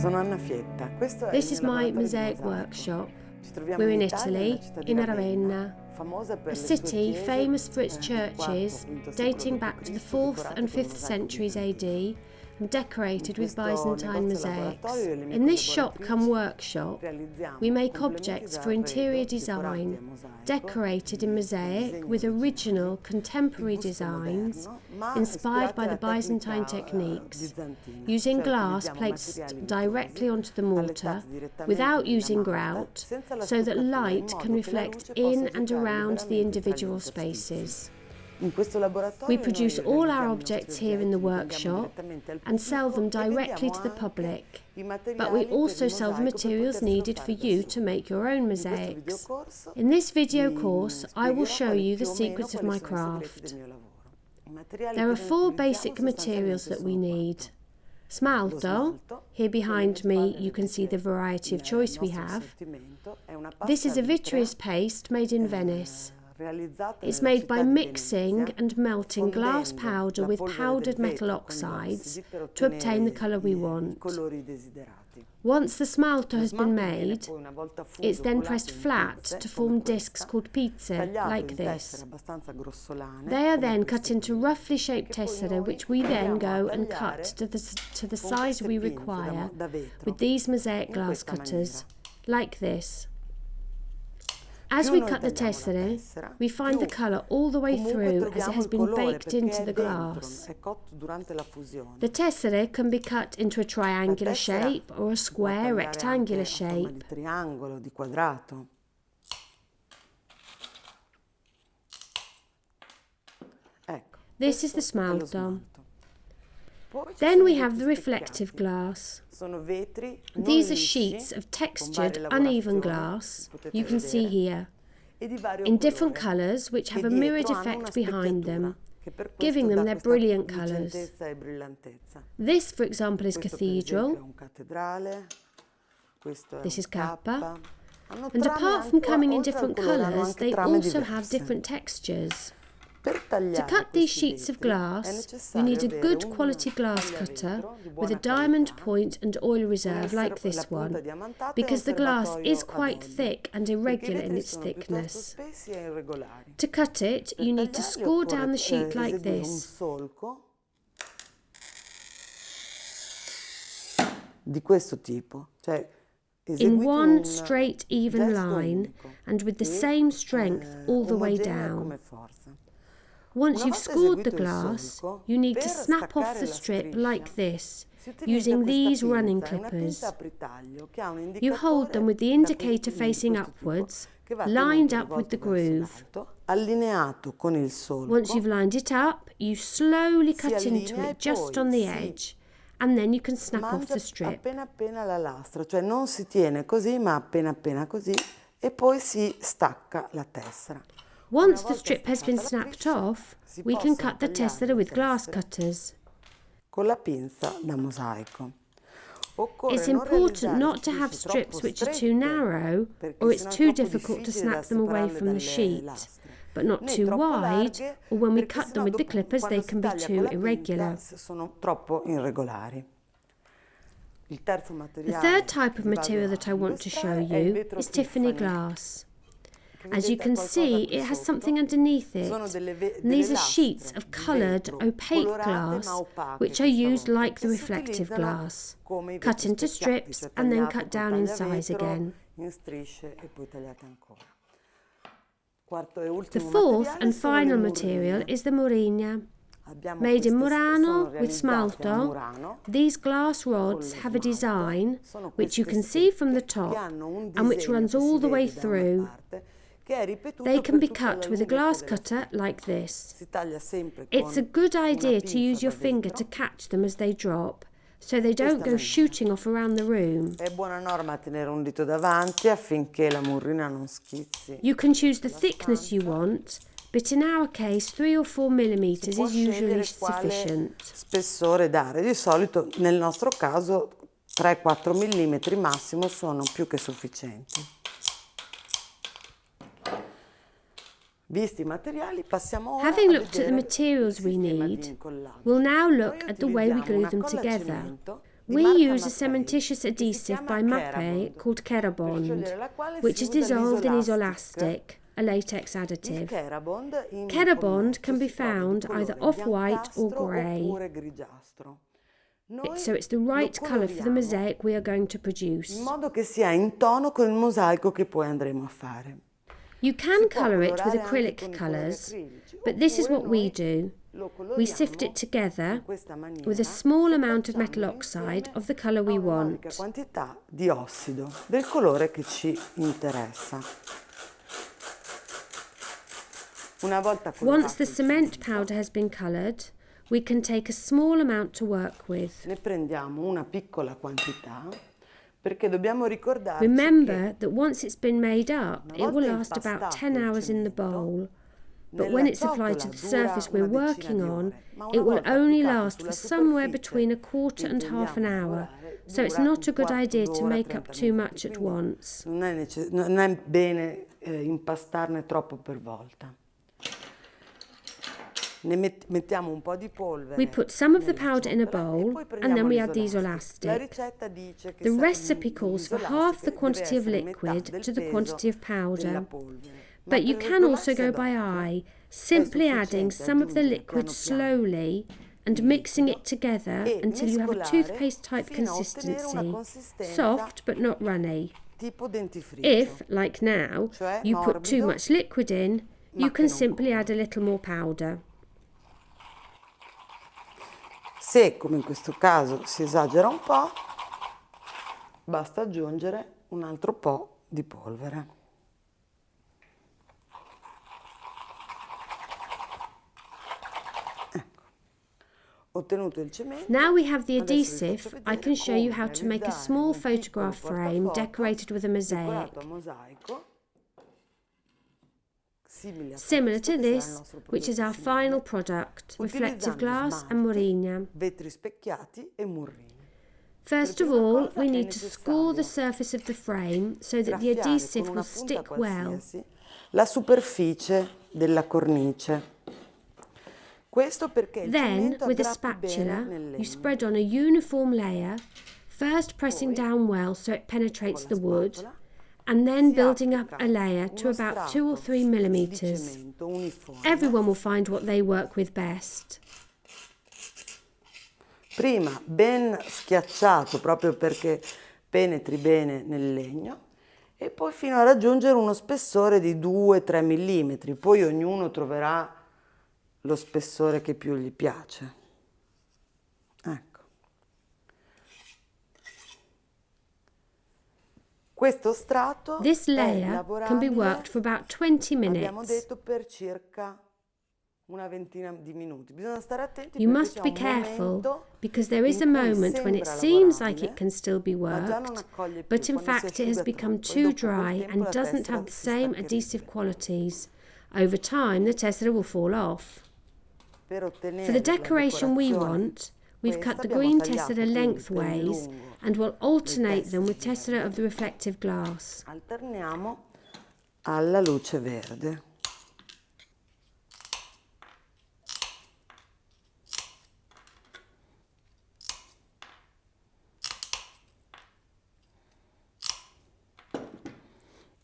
Sono Annafietta. Questo è This il is mio my laboratorio di Mosaic mosaico. workshop. Ci troviamo We're in Italia, Italy, nella città di in Ravenna, Ravenna, famosa per a le sue city chiese famous for its del churches IV-V dating secolo back to the d.C., 4th decorate and con 5th mosaico centuries bizantino. AD and decorated with questo Byzantine negozio mosaics. laboratorio le mie In this shop come collaboratrici workshop, realizziamo we make complementi objects for d'arredo interior decorati design, a mosaico, decorated in con mosaic disegni with original originali, contemporary di gusto designs moderno, ma inspired ispirate by the alla Byzantine tecnica techniques, bizantina, using cioè glass utilizziamo placed materiali directly vitrosi onto the mortar allettati direttamente without nella using malta, grout senza la so that stuccatura, in light modo can che la reflect luce in possa and giocare around the liberamente tra gli individual interspazi. spaces. In questo We laboratorio produce noi all our realizziamo i objects nostri here in the oggetti, li vendiamo workshop direttamente al and sell them pubblico e directly vendiamo to the anche public, i but we materiali per also il sell the mosaico per materials poterselo needed for fare da you to soli. make your own In questo mosaics. videocorso In this video vi course, I will spiegherò show you the più o meno secrets of quali my sono i segreti del craft. mio lavoro. I materiali There are che noi 4 utilizziamo basic materials sostanzialmente that we sono need. quattro. Lo Smalto, smalto, here qui alle behind mie me spalle you can see the vedete variety of il choice we nostro have. assortimento, è una This pasta is a vitrea vitreous paste made in Venice. realizzata It's nella made città by di mixing Venezia, and melting glass fondendo powder la with polvere powdered del metal vetro con gli oxides ossidi per to obtain the ottenere colour we i want. colori desiderati. Once the smalto Lo has been smalto viene made, poi una volta it's fuso then colato pressed in flat pizze, to come form discs questa, called pizza, tagliato like in this. tessere abbastanza grossolane, They are come then queste cut into qui, roughly shaped che poi tessere, noi which we then andiamo a go and tagliare cut to the con size queste we pinze require da vetro, with these mosaic in glass questa cutters, maniera. like this. As Più we noi cut the tagliamo la tessere, tessera, we find the più colour all the way comunque through as it troviamo has il been colore, baked perché into è the dentro, glass. è cotto durante la fusione. The tessere can be cut into a triangular tessera shape or a si può square tagliare anche rectangular a forma di shape. triangolo, di quadrato. Ecco, This is the questo è lo smalto. smalto. Poi ci Then sono we i have vetri the reflective specchiati. glass. Sono vetri non These are lisci, sheets of con textured, varie uneven lavorazioni, glass, potete you can see vedere, here, e di vario in different colore, colours which have che a mirrored dietro hanno una effect behind them, specchiatura, che per questo giving them dà their questa brilliant colours. lucentezza e brillantezza. This, for example, is Questo per esempio è cathedral. un cattedrale, questo è This is un kappa. Hanno And trame apart from anche, coming in oltre al different colore, hanno colours, anche they trame also have diverse. different textures. Per To tagliare cut these questi sheets of vetri è glass, you necessario need a avere good un quality glass cutter tagliavetro di with buona a diamond qualità, point and oil un reserve like la this punta one, diamantata e un because the glass serbatoio is ad quite olio, thick and perché i irregular in vetri its sono piuttosto thickness. spessi e irregolari. To cut it, Per you need to tagliarli score occorre down the sheet like eseguire un this. solco di questo tipo, cioè In eseguite one un straight, even gesto line unico and with the e same strength all the way omogeneo down. come forza. Once Una you've volta scored the eseguito il glass, solco, you need to per snap off staccare the la strip striscia, like this, si utilizza using questa these running pinza, è una clippers. pinza apritaglio che ha un You indicatore hold them with the di indicator facing questo tipo, upwards, che va lined tenuto up with the rivolto verso groove. l'alto, allineato con il solco, Once you've lined it up, you slowly si cut into allinea e it just poi on the si edge, and then you can snap off mangia the strip. appena appena la lastra, cioè non si tiene così ma appena appena così, e poi si stacca la tessera. Once the strip has been snapped off, si we can possono cut the tagliare tessera le with glass tessere cutters. con la pinza da mosaico. Occorre It's non important realizzare not to have strisce troppo strips which are too strette, narrow, perché or it's sennò è too troppo difficult to difficile da snap them away separarle from the dalle sheet, lastre, but not né too troppo wide, larghe, or when we perché cut them sennò with the dopo, clippers they quando si can be taglia too con la irregular. pinza, sono troppo irregolari. Il terzo The materiale third type of che vado material a that I want to show illustrare è il you vetro is Tiffany Tiffany, glass. che As you vedete can qualcosa see, qui it has sotto. something underneath it. Sono And delle these are sheets lastre of di coloured, vetro opaque colorate ma glass, opache which are questa used volta, like the che si reflective utilizzano glass, come i cut vetri into specchiati, strips cioè and then tagliato cut col down in size tagliavetro, again. in strisce e poi tagliate ancora. Quarto e The ultimo fourth materiale and sono le final material murrine. is the Murrina. Abbiamo Made in queste, sono Murano with realizzate a smalto, Murano these glass con lo rods have a smalto. design Sono which you queste can see from the stecche top che hanno un and which disegno runs che si all the way vede da una through. parte, che è ripetuto They can per be tutta la cut with a lunghezza glass della cutter stecca. like this. Si taglia sempre It's a con good una idea to pinza use your da finger to vetro. catch them as they drop, so they don't go maniera. shooting off around the room. È buona norma tenere un dito davanti affinché la murrina non schizzi. You can choose the thickness you want, but in our case 3 or 4 millimeters Si può is usually scegliere quale sufficient. spessore dare. Di solito nel nostro caso 3-4 mm massimo sono più che sufficienti. Visti i materiali, passiamo ora Having a looked at the vedere materials il we sistema di need, incollaggio. we'll now Noi look at the way we utilizziamo glue una them colla a together. cemento We marca use a Mattei, cementitious che si adhesive chiama by Mappei Kerabond, called per Kerabond, sciogliere la quale which si is usa dissolved in l'isolastic. isolastic, a latex Il additive. Kerabond in Kerabond commercio can be si trova di found either colore off-white or biancastro grey, oppure grigiastro. Noi so it's the lo right colour for the coloriamo mosaic we are going to in produce. modo che sia in tono con il mosaico che poi andremo a fare. You Si can può colour it with colorare anche acrylic con i colori colours, acrilici, but this is oppure what we noi do. lo We sift coloriamo it together in questa maniera, with a small amount of metal setacciandolo oxide insieme of the colour a we un'unica want. quantità di ossido del colore che ci interessa. Una volta Once colorato the il cement cemento, powder has been coloured, we can take a small amount to work with. ne prendiamo una piccola quantità perché dobbiamo ricordarci Remember che that once it's been made up, una it will volta last about impastato 10 il hours in the cemento, bowl, but nella when it's applied to ciotola the dura surface we're una decina working di on, ore, ma una it will volta only applicato last for sulla somewhere superficie between a che quarter and half an intendiamo hour, lavorare, so it's dura not un a good quarto idea to d'ora, make up 30 too minuti, much at quindi once. non è bene impastarne troppo per volta. Ne mettiamo un po' di polvere We put some of the nella powder in a ciotola e bowl poi and prendiamo then we add the l'isolastic. La isolastic. ricetta dice che The recipe calls for half the l'isolastic deve quantity of essere metà liquid del to the peso quantity of della powder. polvere. Ma But you per can also regolarsi go ad by hoc eye, è simply adding sufficiente some of the aggiungere liquid piano piano slowly and il mixing liquido it together e until you have a mescolare toothpaste type fino a ottenere una consistency, consistenza soft but not runny. tipo dentifricio, If, like now, cioè you put too morbido much liquid in, ma you che can non simply copre. add a little more powder. Se, come in questo caso, si esagera un po', basta aggiungere un altro po' di polvere. Ecco, ottenuto il cemento, Now we have the adesso vi faccio adhesive, I vedere can show you come how to make a realizzare small un piccolo photograph frame portafoto decorated with a mosaic. decorato a mosaico, simile a Similar questo, to che sarà il this, nostro which is our prodotto finale, final product, reflective utilizzando glass and smalto, morena. vetri specchiati e murrini. First of prima all, cosa we è need to score the necessario surface of the frame so that the graffiare con adhesive una will punta stick well. qualsiasi la superficie della cornice. Questo perché il Then, cemento with a aggrappi bene spatula, nel you legno. spread on a uniform layer, first pressing Poi, down well so it con penetrates la the wood, spatola and then si building up applica a layer to uno about 2 or strato 3 di millimeters. cemento uniforme. Everyone will find what they work with best. Prima ben schiacciato proprio perché penetri bene nel legno e poi fino a raggiungere uno spessore di 2-3 mm. Poi ognuno troverà lo spessore che più gli piace. Ecco. Questo strato This è layer can be lavorabile, worked for about 20 abbiamo minutes. detto, per circa una ventina di minuti. Bisogna stare attenti You perché must c'è be un careful momento because there is a in cui moment when it sembra seems like it lavorabile, can still be ma già non worked, accoglie but più, in quando si fact it has asciuga become troppo, e too dopo quel dry tempo and la doesn't tessera have the si same staccherebbe. adhesive qualities. Over time, the tessera will fall off. Per For ottenere the la decoration we decorazione want, we've questa cut the abbiamo green tagliato tessera quindi per il lengthways lungo and will alternate them with tessere tessera of verdi. the reflective glass. Alterniamo alla luce verde.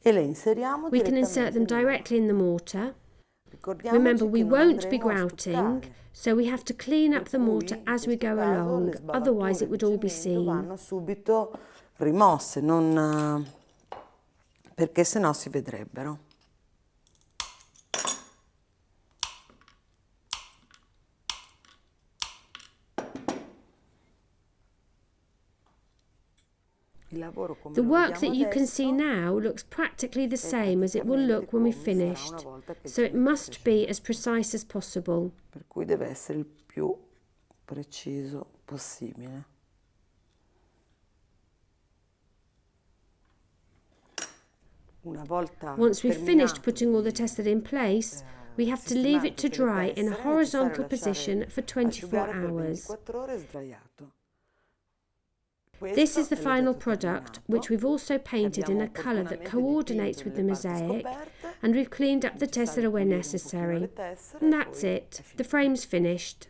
E le inseriamo We can insert them direttamente nella directly in the mortar. Ricordiamoci Remember, we che non won't be andremo a grouting, stuccare, so we have to clean per up the cui mortar in as we questo go caso along, le otherwise it sbavature would di all be cemento seen. vanno subito rimosse, perché sennò si vedrebbero. Il lavoro come The lo work vediamo that you can adesso see now looks practically the è same as it will look when we've praticamente come sarà finished, una volta che il so it cemento must sia be sciolto. as precise as possible. Per cui deve essere il più preciso possibile. Una volta Once we've finished terminato putting all the di tessera in place, we have to leave sistemare it to tutte le dry in a tessere, è horizontal necessario position lasciare for 24 asciugare per hours. 24 ore sdraiato. This Questo is the è final l'oggetto product, terminato, which we've also painted in abbiamo a colour that opportunamente coordinates dipinto with the nelle parti mosaic, scoperte, and we've cleaned up the necessario tessera where pulire un pochino necessary. le tessere And e that's poi è it. The finito. frame's finished.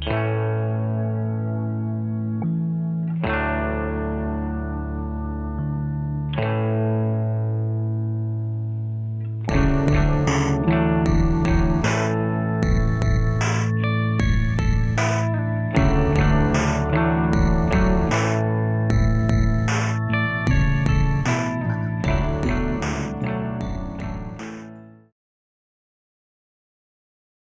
Thank you.